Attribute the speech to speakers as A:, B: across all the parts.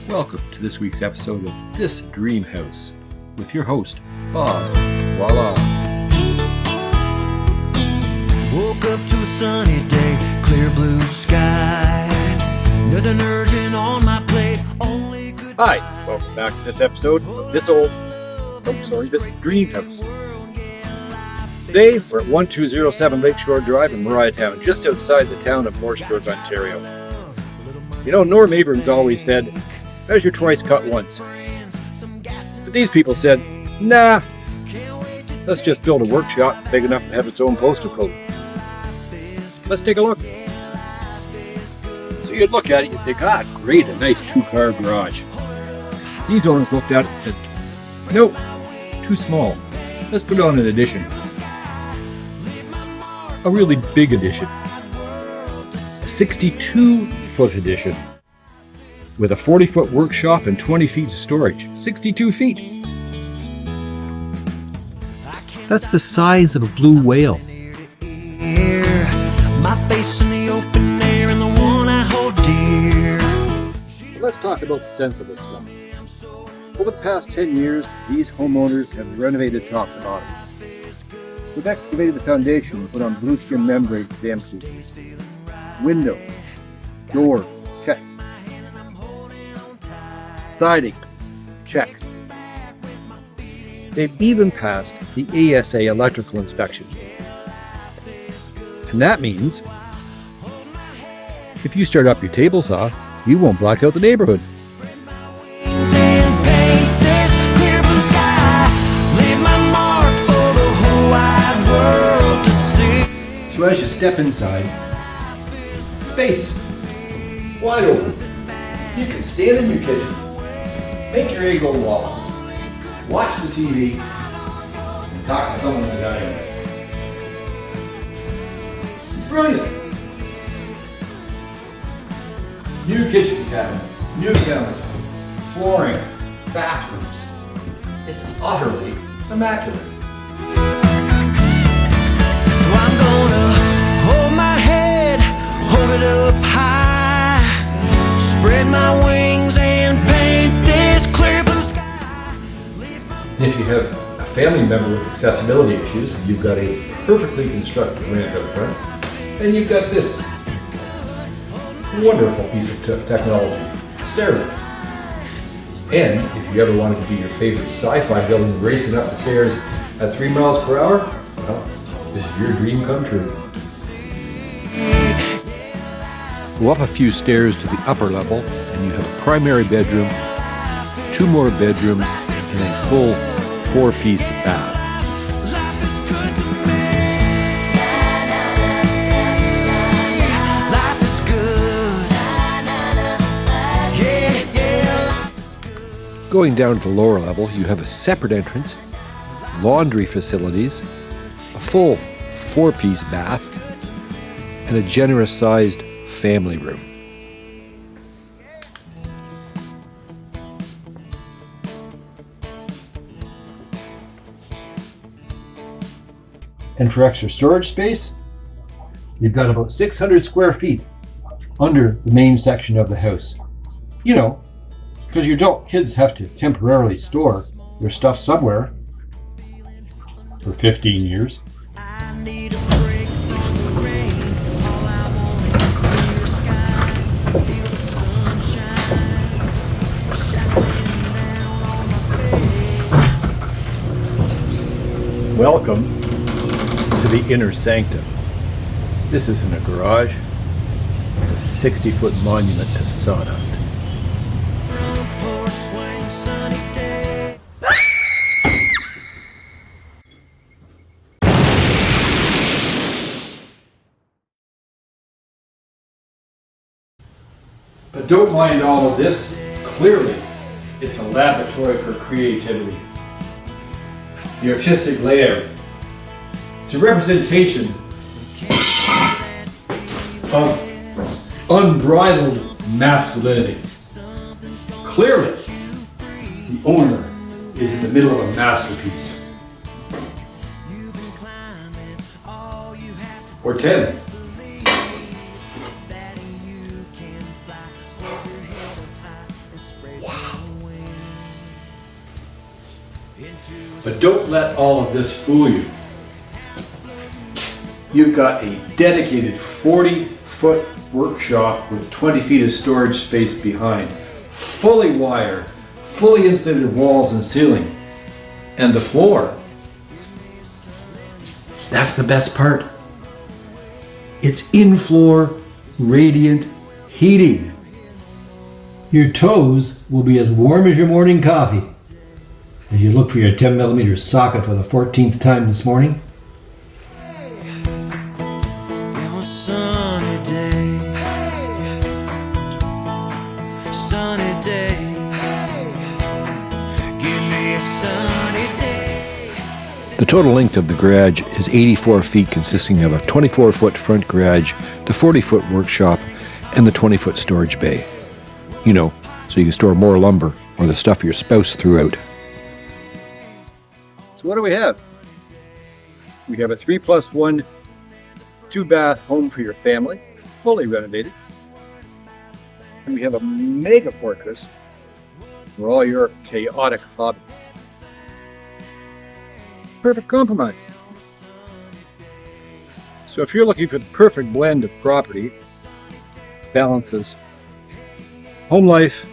A: Welcome to this week's episode of This Dream House with your host, Bob. Voila!
B: Woke up to a sunny day, clear blue sky. Nothing urgent on my plate, only good.
A: Hi, welcome back to this episode of This Dream House. Today, we're at 1207 Lakeshore Drive in Mariatown, just outside the town of Morrisburg, Ontario. You know, Norm Abrams always said, measure twice, cut once. But these people said, nah, let's just build a workshop big enough to have its own postal code. Let's take a look. So you'd look at it, you'd think, great, a nice two-car garage. These owners looked at it and said, nope, too small. Let's put on an addition. A really big addition. A 62-foot addition. With a 40-foot workshop and 20 feet of storage. 62 feet. That's the size of a blue whale.
B: My face in the open air and the one I hold dear.
A: Let's talk about the sensible stuff. Over the past 10 years, these homeowners have renovated top to bottom. We've excavated the foundation and put on blue skin membrane for damp-proof. Windows, doors, check. Siding, check. They've even passed the ASA electrical inspection. And that means, if you start up your table saw, you won't black out the neighborhood. So as you step inside, space, wide open. You can stand in your kitchen, make your egg roll waffles, watch the TV, and talk to someone in the dining room. It's brilliant. New kitchen cabinets, new countertops, flooring, bathrooms. It's utterly immaculate.
B: I'm gonna hold my head, hold it up high, spread my wings and paint this clear blue sky.
A: If you have a family member with accessibility issues, you've got a perfectly constructed ramp out front, and you've got this wonderful piece of technology, a stair lift. And if you ever wanted to be your favorite sci-fi building racing up the stairs at 3 miles per hour, well, this is your dream come true. Go up a few stairs to the upper level and you have a primary bedroom, 2 more bedrooms, and a full 4-piece bath. Going down to the lower level, you have a separate entrance, laundry facilities, a full 4-piece bath, and a generous-sized family room. And for extra storage space, you've got about 600 square feet under the main section of the house. You know, because your adult kids have to temporarily store their stuff somewhere for 15 years. Welcome to the inner sanctum. This isn't a garage. It's a 60-foot monument to sawdust. But don't mind all of this. Clearly, it's a laboratory for creativity. The artistic layout. It's a representation of unbridled masculinity. Clearly, the owner is in the middle of a masterpiece. Or 10. But don't let all of this fool you. You've got a dedicated 40-foot workshop with 20 feet of storage space behind, fully wired, fully insulated walls and ceiling, and the floor. That's the best part. It's in-floor radiant heating. Your toes will be as warm as your morning coffee. As you look for your 10mm socket for the 14th time this morning.
B: It was sunny day. Sunny day. Give me a sunny day.
C: The total length of the garage is 84 feet, consisting of a 24-foot front garage, the 40-foot workshop, and the 20-foot storage bay. You know, so you can store more lumber or the stuff your spouse threw out.
A: So what do we have? We have a 3+1 2-bath home for your family, fully renovated. And we have a mega fortress for all your chaotic hobbies. Perfect compromise. So if you're looking for the perfect blend of property, balances home life,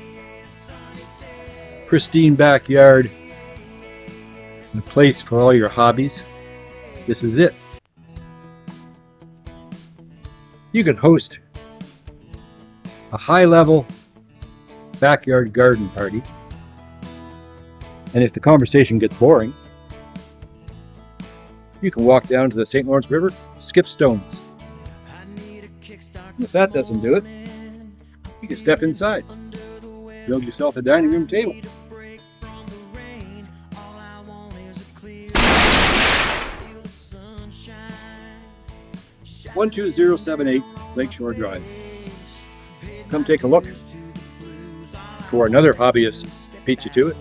A: pristine backyard, and a place for all your hobbies, this is it. You can host a high-level backyard garden party, and if the conversation gets boring, you can walk down to the St. Lawrence River, skip stones. And if that doesn't do it, you can step inside, build yourself a dining room table. 12078 Lakeshore Drive. Come take a look. For another hobbyist beats you to it,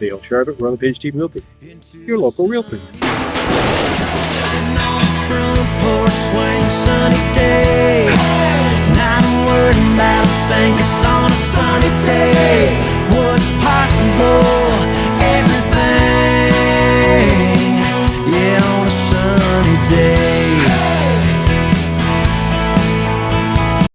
A: Dale Charlotte, Royal Page Team Realty, your local realtor.
B: Sunny day. Not worried about a thing, it's on a sunny day.